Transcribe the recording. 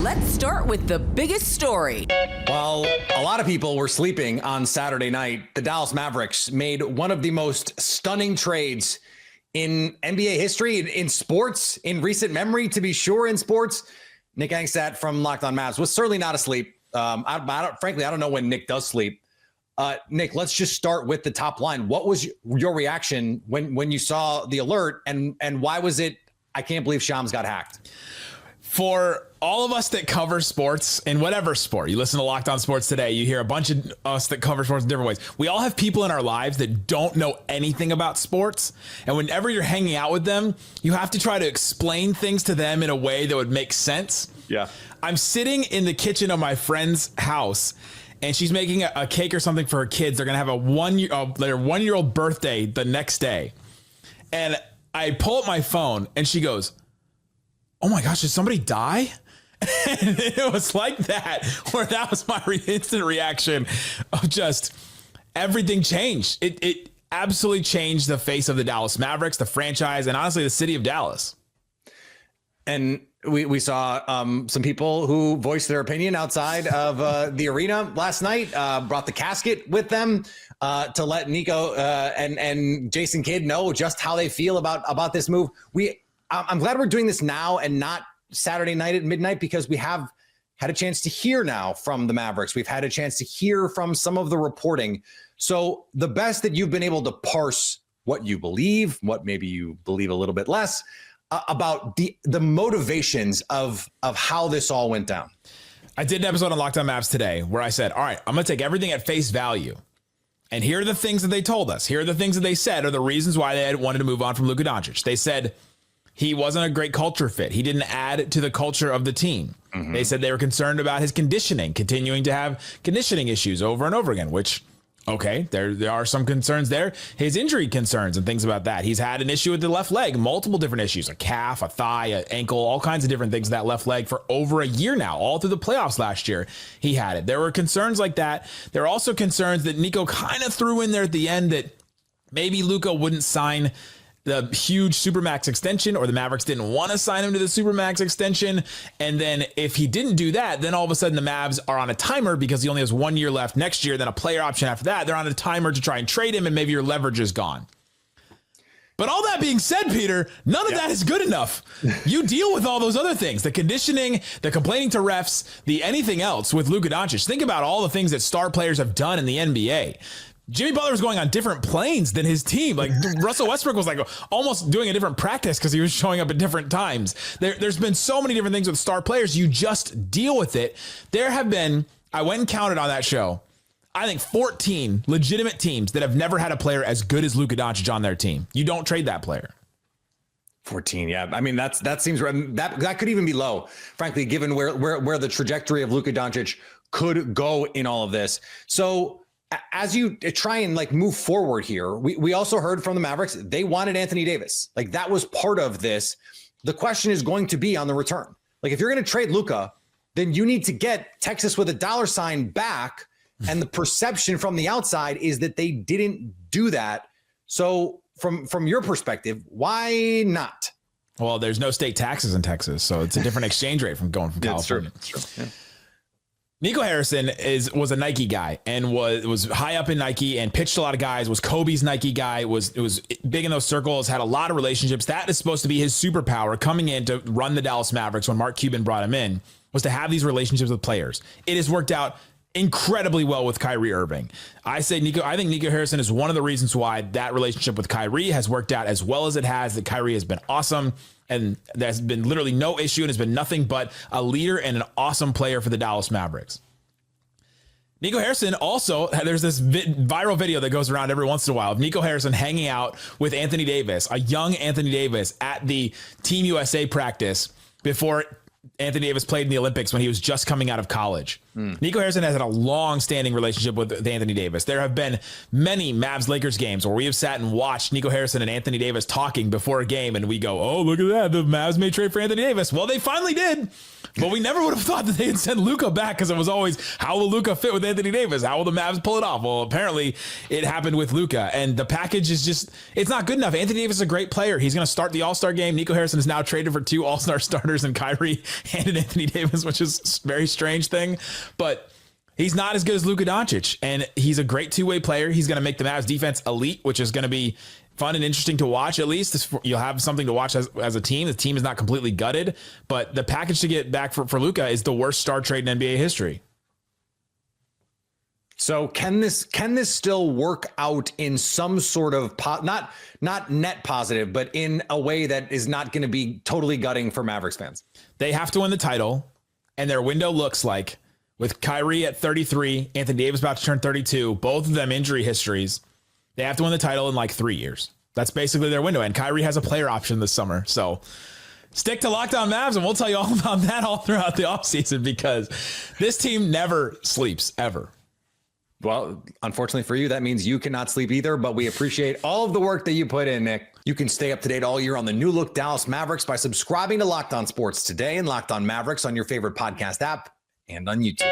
Let's start with the biggest story. Well, a lot of people were sleeping on Saturday night. The Dallas Mavericks made one of the most stunning trades in NBA history, in sports, in recent memory, to be sure, in sports. Nick Angstadt from Locked On Mavs was certainly not asleep. Frankly, I don't know when Nick does sleep. Nick, let's just start with the top line. What was your reaction when you saw the alert, and why was it, I can't believe Shams got hacked? For all of us that cover sports in whatever sport, you listen to Locked On Sports Today, you hear a bunch of us that cover sports in different ways. We all have people in our lives that don't know anything about sports. And whenever you're hanging out with them, you have to try to explain things to them in a way that would make sense. Yeah. I'm sitting in the kitchen of my friend's house, and she's making a cake or something for her kids. They're going to have their 1-year-old birthday the next day. And I pull up my phone, and she goes, "Oh my gosh, did somebody die?" And it was like that, where that was my instant reaction of just everything changed. It absolutely changed the face of the Dallas Mavericks, the franchise, and honestly, the city of Dallas. And we saw some people who voiced their opinion outside of the arena last night, brought the casket with them to let Nico and Jason Kidd know just how they feel about this move. I'm glad we're doing this now and not Saturday night at midnight, because we have had a chance to hear now from the Mavericks. We've had a chance to hear from some of the reporting. So the best that you've been able to parse what you believe, what maybe you believe a little bit less, about the motivations of how this all went down. I did an episode on Locked On Mavs today where I said, all right, I'm going to take everything at face value. And here are the things that they told us. Here are the things that they said are the reasons why they had wanted to move on from Luka Doncic. They said he wasn't a great culture fit. He didn't add to the culture of the team. Mm-hmm. They said they were concerned about his conditioning, continuing to have conditioning issues over and over again, which, okay, there are some concerns there. His injury concerns and things about that. He's had an issue with the left leg, multiple different issues, a calf, a thigh, an ankle, all kinds of different things with that left leg for over a year now, all through the playoffs last year. He had it. There were concerns like that. There are also concerns that Nico kind of threw in there at the end that maybe Luka wouldn't sign the huge Supermax extension, or the Mavericks didn't want to sign him to the Supermax extension. And then if he didn't do that, then all of a sudden the Mavs are on a timer because he only has 1 year left next year, then a player option after that. They're on a timer to try and trade him, and maybe your leverage is gone. But all that being said, Peter, none of that is good enough. You deal with all those other things, the conditioning, the complaining to refs, the anything else with Luka Doncic. Think about all the things that star players have done in the NBA. Jimmy Butler was going on different planes than his team. Like Russell Westbrook was like almost doing a different practice because he was showing up at different times. There's been so many different things with star players. You just deal with it. There have been, I went and counted on that show, I think 14 legitimate teams that have never had a player as good as Luka Doncic on their team. You don't trade that player. 14, yeah. I mean, that seems that could even be low, frankly, given where the trajectory of Luka Doncic could go in all of this. So as you try and move forward here, we also heard from the Mavericks, they wanted Anthony Davis. That was part of this. The question is going to be on the return. If you're going to trade Luka, then you need to get Texas with a dollar sign back. And the perception from the outside is that they didn't do that. So from your perspective, why not? Well, there's no state taxes in Texas, so it's a different exchange rate from going from California. That's true. Yeah. Nico Harrison was a Nike guy and was high up in Nike and pitched a lot of guys, was Kobe's Nike guy, was big in those circles, had a lot of relationships. That is supposed to be his superpower coming in to run the Dallas Mavericks when Mark Cuban brought him in, was to have these relationships with players. It has worked out incredibly well with Kyrie Irving. I think Nico Harrison is one of the reasons why that relationship with Kyrie has worked out as well as it has, that Kyrie has been awesome. And there's been literally no issue and has been nothing but a leader and an awesome player for the Dallas Mavericks. Nico Harrison also, there's this viral video that goes around every once in a while of Nico Harrison hanging out with Anthony Davis, a young Anthony Davis, at the Team USA practice before Anthony Davis played in the Olympics when he was just coming out of college. Nico Harrison has had a long-standing relationship with Anthony Davis. There have been many Mavs-Lakers games where we have sat and watched Nico Harrison and Anthony Davis talking before a game, and we go, oh, look at that. The Mavs may trade for Anthony Davis. Well, they finally did. But we never would have thought that they had sent Luka back, because it was always, how will Luka fit with Anthony Davis? How will the Mavs pull it off? Well, apparently it happened with Luka, and the package is just, it's not good enough. Anthony Davis is a great player. He's going to start the All-Star game. Nico Harrison is now traded for 2 All-Star starters and Kyrie handed Anthony Davis, which is a very strange thing. But he's not as good as Luka Doncic, and he's a great two-way player. He's going to make the Mavs defense elite, which is going to be fun and interesting to watch. At least you'll have something to watch as a team. The team is not completely gutted, but the package to get back for Luka is the worst star trade in NBA history. So can this still work out in some sort of not net positive, but in a way that is not going to be totally gutting for Mavericks fans? They have to win the title, and their window looks like, with Kyrie at 33, Anthony Davis about to turn 32, both of them injury histories, they have to win the title in like 3 years. That's basically their window. And Kyrie has a player option this summer. So stick to Locked On Mavs, and we'll tell you all about that all throughout the offseason, because this team never sleeps, ever. Well, unfortunately for you, that means you cannot sleep either, but we appreciate all of the work that you put in, Nick. You can stay up to date all year on the new look Dallas Mavericks by subscribing to Locked On Sports today and Locked On Mavericks on your favorite podcast app and on YouTube.